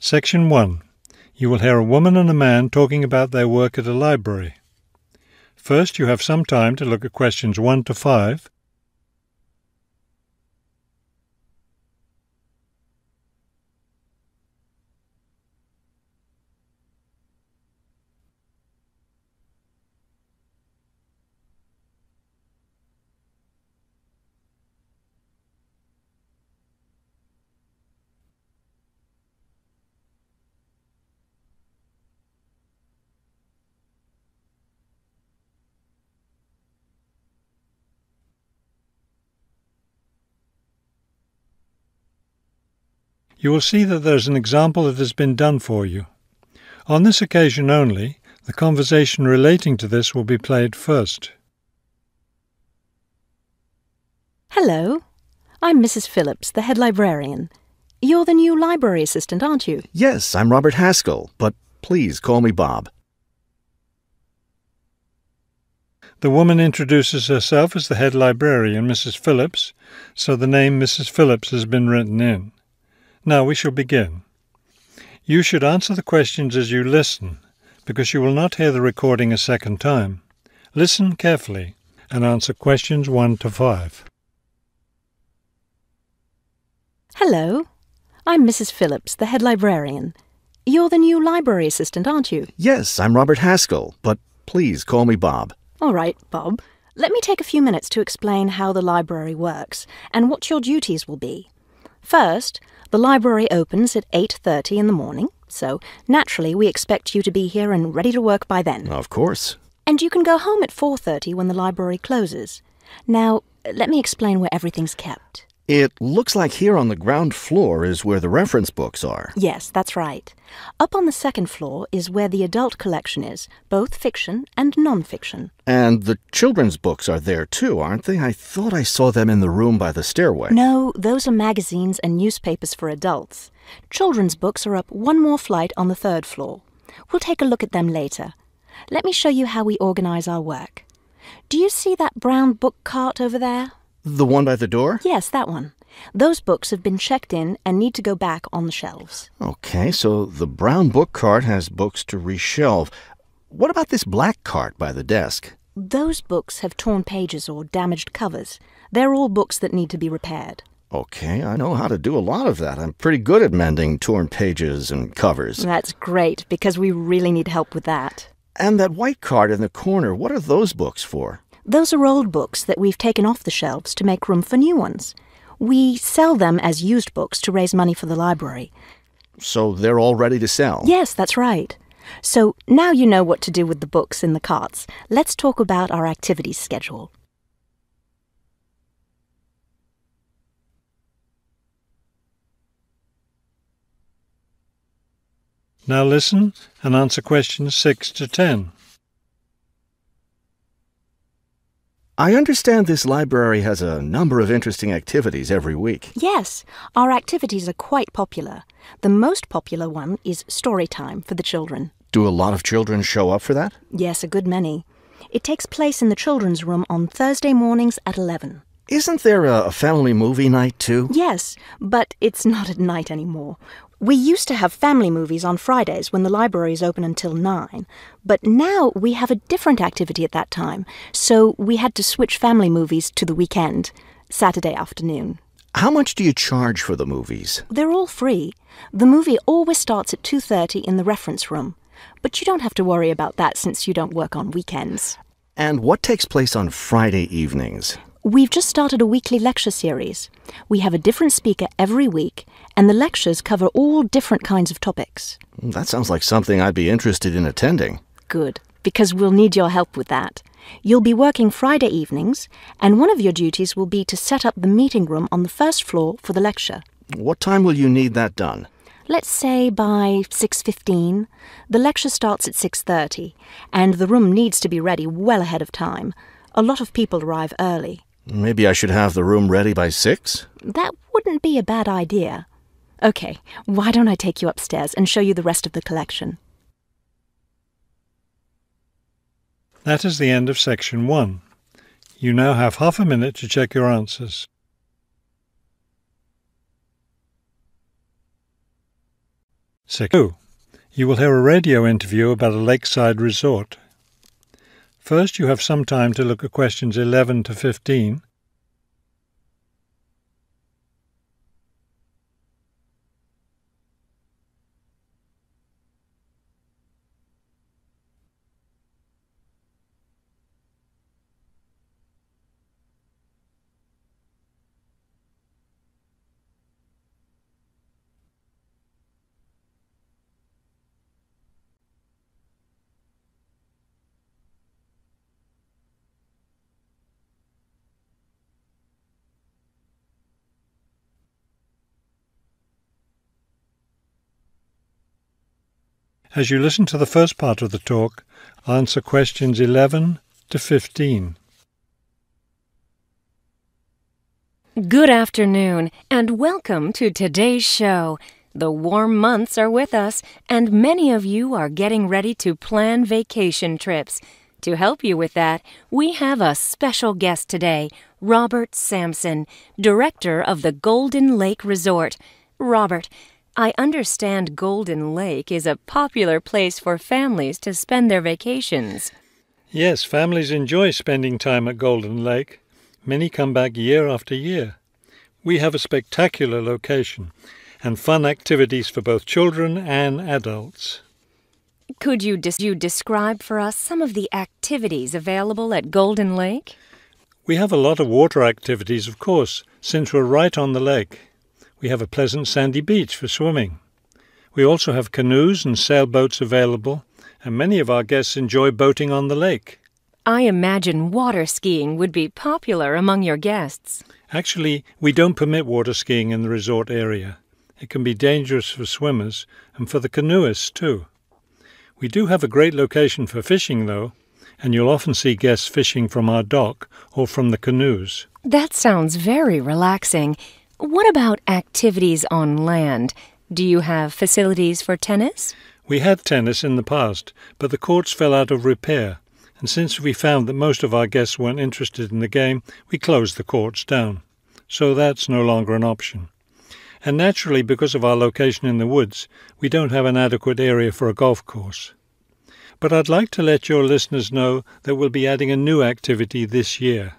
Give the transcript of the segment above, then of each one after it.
Section 1. You will hear a woman and a man talking about their work at a library. First, you have some time to look at questions 1 to 5. You will see that there is an example that has been done for you. On this occasion only, the conversation relating to this will be played first. Hello, I'm Mrs. Phillips, the head librarian. You're the new library assistant, aren't you? Yes, I'm Robert Haskell, but please call me Bob. The woman introduces herself as the head librarian, Mrs. Phillips, so the name Mrs. Phillips has been written in. Now we shall begin. You should answer the questions as you listen, because you will not hear the recording a second time. Listen carefully and answer questions 1 to 5. Hello, I'm Mrs. Phillips, the head librarian. You're the new library assistant, aren't you? Yes, I'm Robert Haskell, but please call me Bob. All right, Bob. Let me take a few minutes to explain how the library works and what your duties will be. First, the library opens at 8:30 in the morning, so naturally we expect you to be here and ready to work by then. Of course. And you can go home at 4:30 when the library closes. Now, let me explain where everything's kept. It looks like here on the ground floor is where the reference books are. Yes, that's right. Up on the second floor is where the adult collection is, both fiction and non-fiction. And the children's books are there too, aren't they? I thought I saw them in the room by the stairway. No, those are magazines and newspapers for adults. Children's books are up one more flight on the third floor. We'll take a look at them later. Let me show you how we organize our work. Do you see that brown book cart over there? The one by the door? Yes, that one. Those books have been checked in and need to go back on the shelves. Okay, so the brown book cart has books to reshelve. What about this black cart by the desk? Those books have torn pages or damaged covers. They're all books that need to be repaired. Okay, I know how to do a lot of that. I'm pretty good at mending torn pages and covers. That's great, because we really need help with that. And that white cart in the corner, what are those books for? Those are old books that we've taken off the shelves to make room for new ones. We sell them as used books to raise money for the library. So they're all ready to sell? Yes, that's right. So now you know what to do with the books in the carts. Let's talk about our activities schedule. Now listen and answer questions 6 to 10. I understand this library has a number of interesting activities every week. Yes, our activities are quite popular. The most popular one is story time for the children. Do a lot of children show up for that? Yes, a good many. It takes place in the children's room on Thursday mornings at 11. Isn't there a family movie night too? Yes, but it's not at night anymore. We used to have family movies on Fridays when the library is open until 9, but now we have a different activity at that time, so we had to switch family movies to the weekend, Saturday afternoon. How much do you charge for the movies? They're all free. The movie always starts at 2:30 in the reference room, but you don't have to worry about that since you don't work on weekends. And what takes place on Friday evenings? We've just started a weekly lecture series. We have a different speaker every week, and the lectures cover all different kinds of topics. That sounds like something I'd be interested in attending. Good, because we'll need your help with that. You'll be working Friday evenings, and one of your duties will be to set up the meeting room on the first floor for the lecture. What time will you need that done? Let's say by 6:15. The lecture starts at 6:30, and the room needs to be ready well ahead of time. A lot of people arrive early. Maybe I should have the room ready by 6? That wouldn't be a bad idea. Okay, why don't I take you upstairs and show you the rest of the collection? That is the end of section 1. You now have half a minute to check your answers. Section 2. You will hear a radio interview about a lakeside resort. First, you have some time to look at questions 11 to 15. As you listen to the first part of the talk, answer questions 11 to 15. Good afternoon, and welcome to today's show. The warm months are with us, and many of you are getting ready to plan vacation trips. To help you with that, we have a special guest today, Robert Sampson, director of the Golden Lake Resort. Robert, I understand Golden Lake is a popular place for families to spend their vacations. Yes, families enjoy spending time at Golden Lake. Many come back year after year. We have a spectacular location and fun activities for both children and adults. Could you describe for us some of the activities available at Golden Lake? We have a lot of water activities, of course, since we're right on the lake. We have a pleasant sandy beach for swimming. We also have canoes and sailboats available, and many of our guests enjoy boating on the lake. I imagine water skiing would be popular among your guests. Actually, we don't permit water skiing in the resort area. It can be dangerous for swimmers and for the canoeists too. We do have a great location for fishing, though, and you'll often see guests fishing from our dock or from the canoes. That sounds very relaxing. What about activities on land? Do you have facilities for tennis? We had tennis in the past, but the courts fell out of repair, and since we found that most of our guests weren't interested in the game, we closed the courts down. So that's no longer an option. And naturally, because of our location in the woods, we don't have an adequate area for a golf course. But I'd like to let your listeners know that we'll be adding a new activity this year.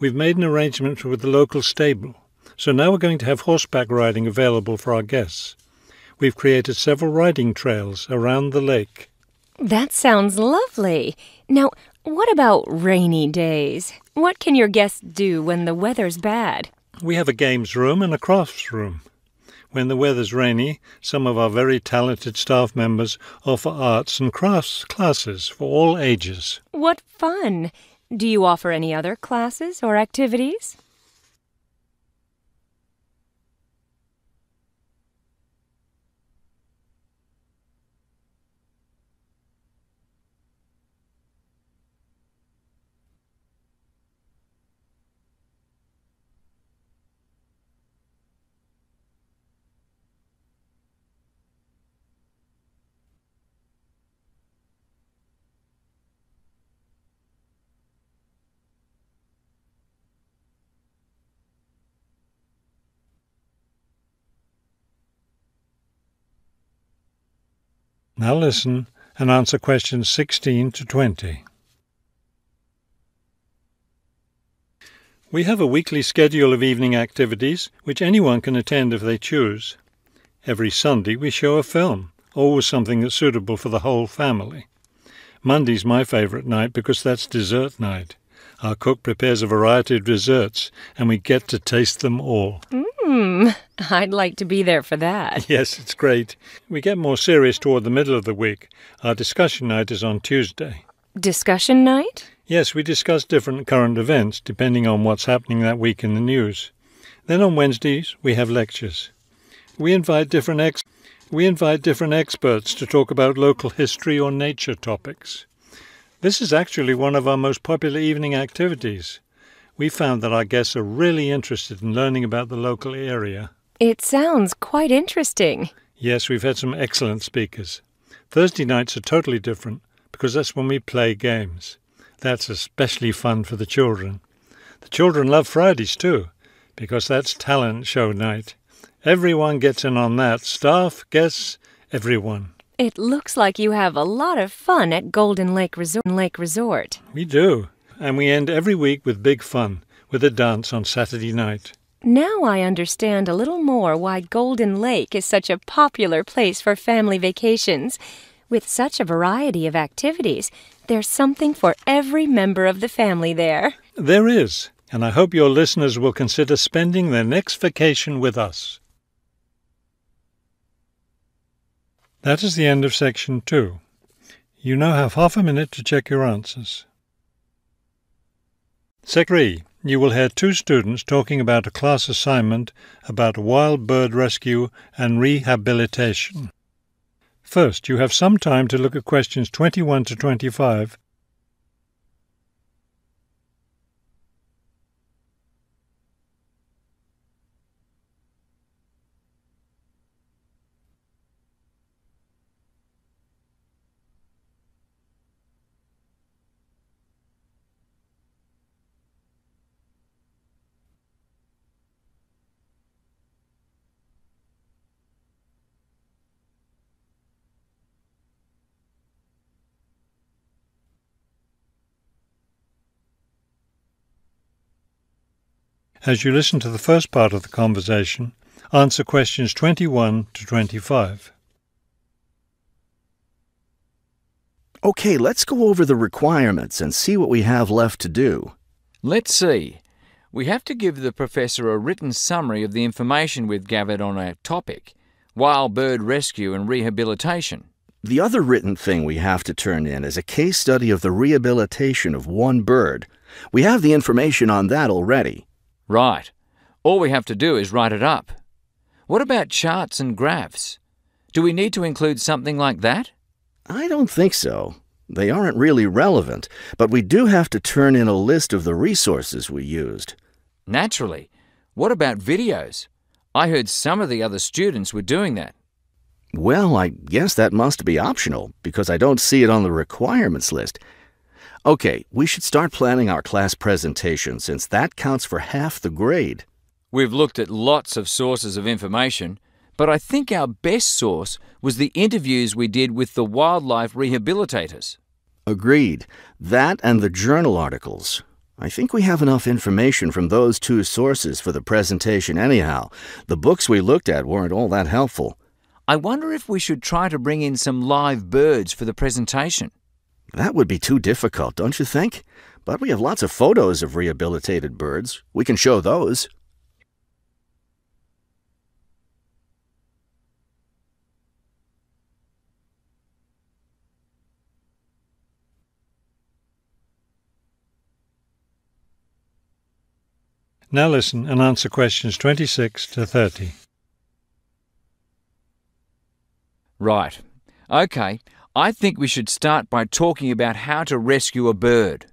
We've made an arrangement with the local stable. So now we're going to have horseback riding available for our guests. We've created several riding trails around the lake. That sounds lovely. Now, what about rainy days? What can your guests do when the weather's bad? We have a games room and a crafts room. When the weather's rainy, some of our very talented staff members offer arts and crafts classes for all ages. What fun! Do you offer any other classes or activities? Now listen and answer questions 16 to 20. We have a weekly schedule of evening activities which anyone can attend if they choose. Every Sunday we show a film, always something that's suitable for the whole family. Monday's my favourite night because that's dessert night. Our cook prepares a variety of desserts and we get to taste them all. I'd like to be there for that. Yes, it's great. We get more serious toward the middle of the week. Our discussion night is on Tuesday. Discussion night? Yes, we discuss different current events depending on what's happening that week in the news. Then on Wednesdays, we have lectures. We invite different experts to talk about local history or nature topics. This is actually one of our most popular evening activities. We found that our guests are really interested in learning about the local area. It sounds quite interesting. Yes, we've had some excellent speakers. Thursday nights are totally different because that's when we play games. That's especially fun for the children. The children love Fridays too because that's talent show night. Everyone gets in on that. Staff, guests, everyone. It looks like you have a lot of fun at Golden Lake Resort. We do, and we end every week with big fun, with a dance on Saturday night. Now I understand a little more why Golden Lake is such a popular place for family vacations. With such a variety of activities, there's something for every member of the family there. There is, and I hope your listeners will consider spending their next vacation with us. That is the end of section 2. You now have half a minute to check your answers. Section 3. You will hear 2 students talking about a class assignment about wild bird rescue and rehabilitation. First, you have some time to look at questions 21 to 25. As you listen to the first part of the conversation, answer questions 21 to 25. Okay, let's go over the requirements and see what we have left to do. Let's see. We have to give the professor a written summary of the information we've gathered on our topic, wild bird rescue and rehabilitation. The other written thing we have to turn in is a case study of the rehabilitation of one bird. We have the information on that already. Right. All we have to do is write it up. What about charts and graphs? Do we need to include something like that? I don't think so. They aren't really relevant, but we do have to turn in a list of the resources we used. Naturally. What about videos? I heard some of the other students were doing that. Well, I guess that must be optional, because I don't see it on the requirements list. Okay, we should start planning our class presentation, since that counts for half the grade. We've looked at lots of sources of information, but I think our best source was the interviews we did with the wildlife rehabilitators. Agreed. That and the journal articles. I think we have enough information from those 2 sources for the presentation anyhow. The books we looked at weren't all that helpful. I wonder if we should try to bring in some live birds for the presentation. That would be too difficult, don't you think? But we have lots of photos of rehabilitated birds. We can show those. Now listen and answer questions 26 to 30. Right. Okay. I think we should start by talking about how to rescue a bird.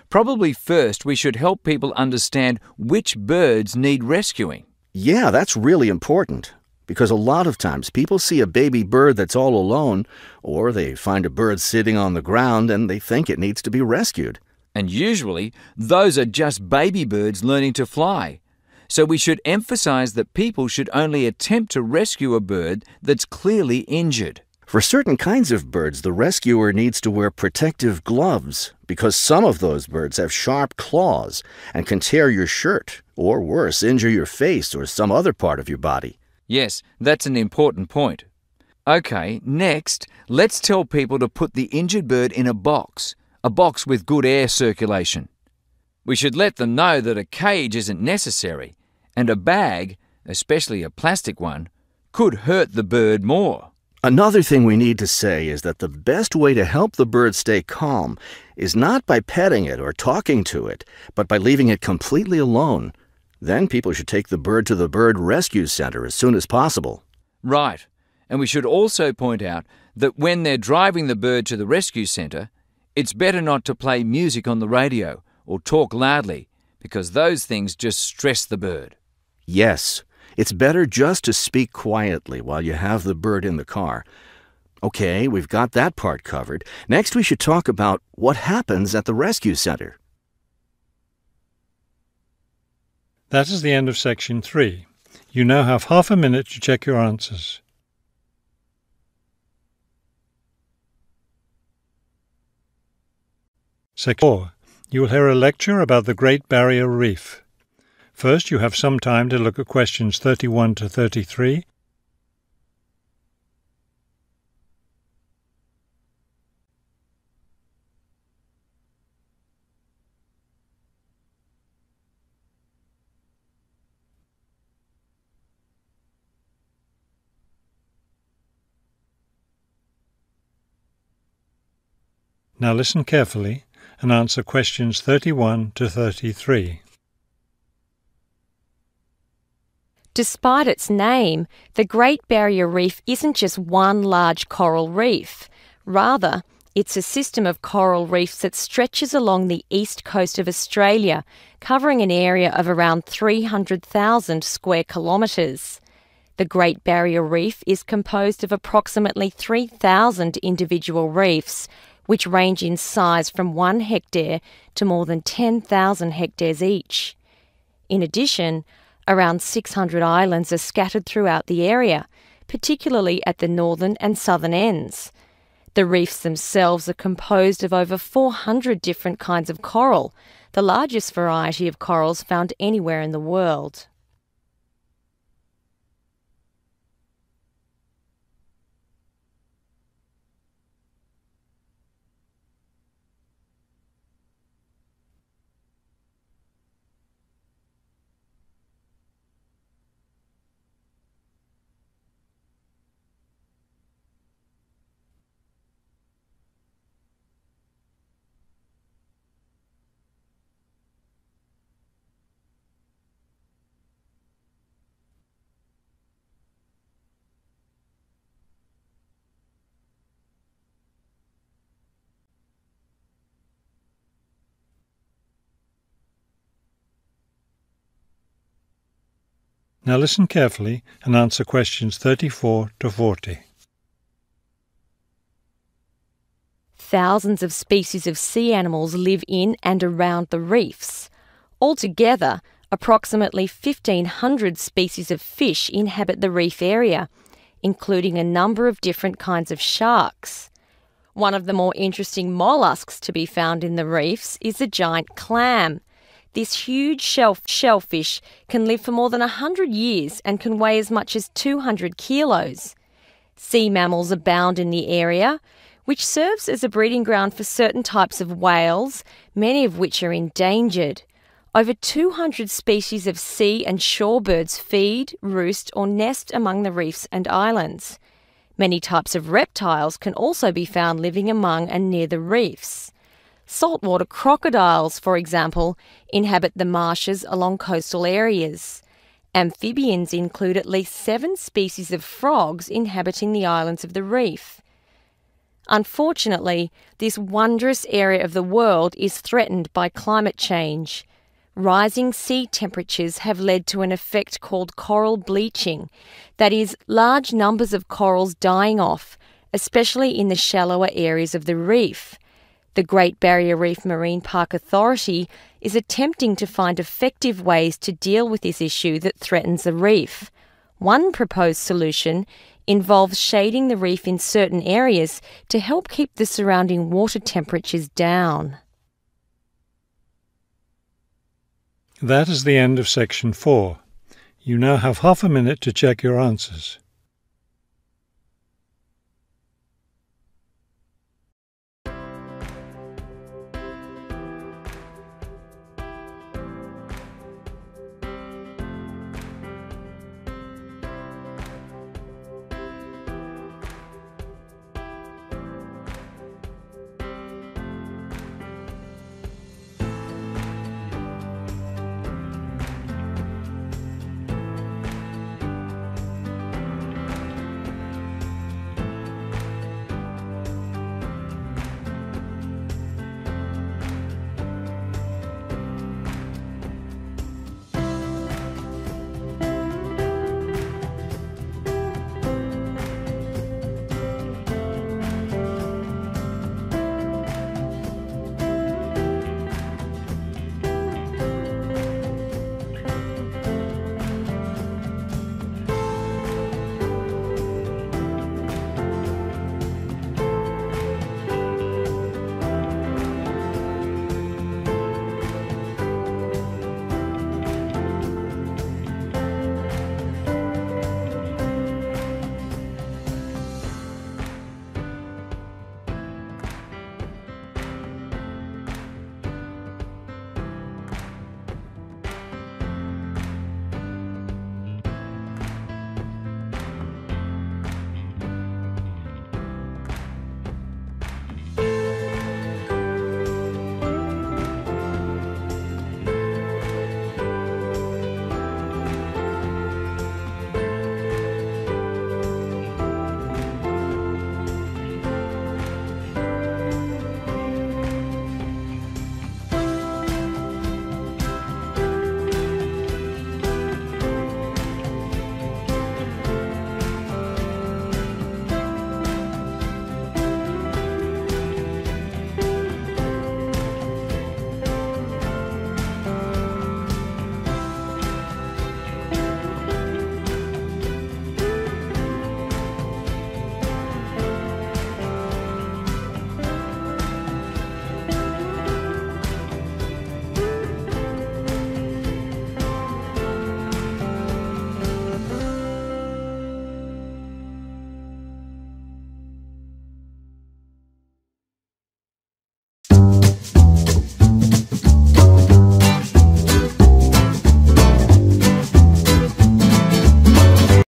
Probably first we should help people understand which birds need rescuing. Yeah, that's really important, because a lot of times people see a baby bird that's all alone, or they find a bird sitting on the ground and they think it needs to be rescued. And usually those are just baby birds learning to fly. So we should emphasize that people should only attempt to rescue a bird that's clearly injured. For certain kinds of birds, the rescuer needs to wear protective gloves because some of those birds have sharp claws and can tear your shirt, or worse, injure your face or some other part of your body. Yes, that's an important point. Okay, next, let's tell people to put the injured bird in a box with good air circulation. We should let them know that a cage isn't necessary, and a bag, especially a plastic one, could hurt the bird more. Another thing we need to say is that the best way to help the bird stay calm is not by petting it or talking to it, but by leaving it completely alone. Then people should take the bird to the bird rescue center as soon as possible. Right. And we should also point out that when they're driving the bird to the rescue center, it's better not to play music on the radio or talk loudly, because those things just stress the bird. Yes. It's better just to speak quietly while you have the bird in the car. Okay, we've got that part covered. Next, we should talk about what happens at the rescue center. That is the end of section 3. You now have half a minute to check your answers. Section 4. You will hear a lecture about the Great Barrier Reef. First, you have some time to look at questions 31 to 33. Now listen carefully and answer questions 31 to 33. Despite its name, the Great Barrier Reef isn't just one large coral reef. Rather, it's a system of coral reefs that stretches along the east coast of Australia, covering an area of around 300,000 square kilometres. The Great Barrier Reef is composed of approximately 3,000 individual reefs, which range in size from 1 hectare to more than 10,000 hectares each. In addition, around 600 islands are scattered throughout the area, particularly at the northern and southern ends. The reefs themselves are composed of over 400 different kinds of coral, the largest variety of corals found anywhere in the world. Now listen carefully and answer questions 34 to 40. Thousands of species of sea animals live in and around the reefs. Altogether, approximately 1,500 species of fish inhabit the reef area, including a number of different kinds of sharks. One of the more interesting mollusks to be found in the reefs is the giant clam. This huge shellfish can live for more than 100 years and can weigh as much as 200 kilos. Sea mammals abound in the area, which serves as a breeding ground for certain types of whales, many of which are endangered. Over 200 species of sea and shorebirds feed, roost or nest among the reefs and islands. Many types of reptiles can also be found living among and near the reefs. Saltwater crocodiles, for example, inhabit the marshes along coastal areas. Amphibians include at least 7 species of frogs inhabiting the islands of the reef. Unfortunately, this wondrous area of the world is threatened by climate change. Rising sea temperatures have led to an effect called coral bleaching, that is, large numbers of corals dying off, especially in the shallower areas of the reef. The Great Barrier Reef Marine Park Authority is attempting to find effective ways to deal with this issue that threatens the reef. One proposed solution involves shading the reef in certain areas to help keep the surrounding water temperatures down. That is the end of section 4. You now have half a minute to check your answers.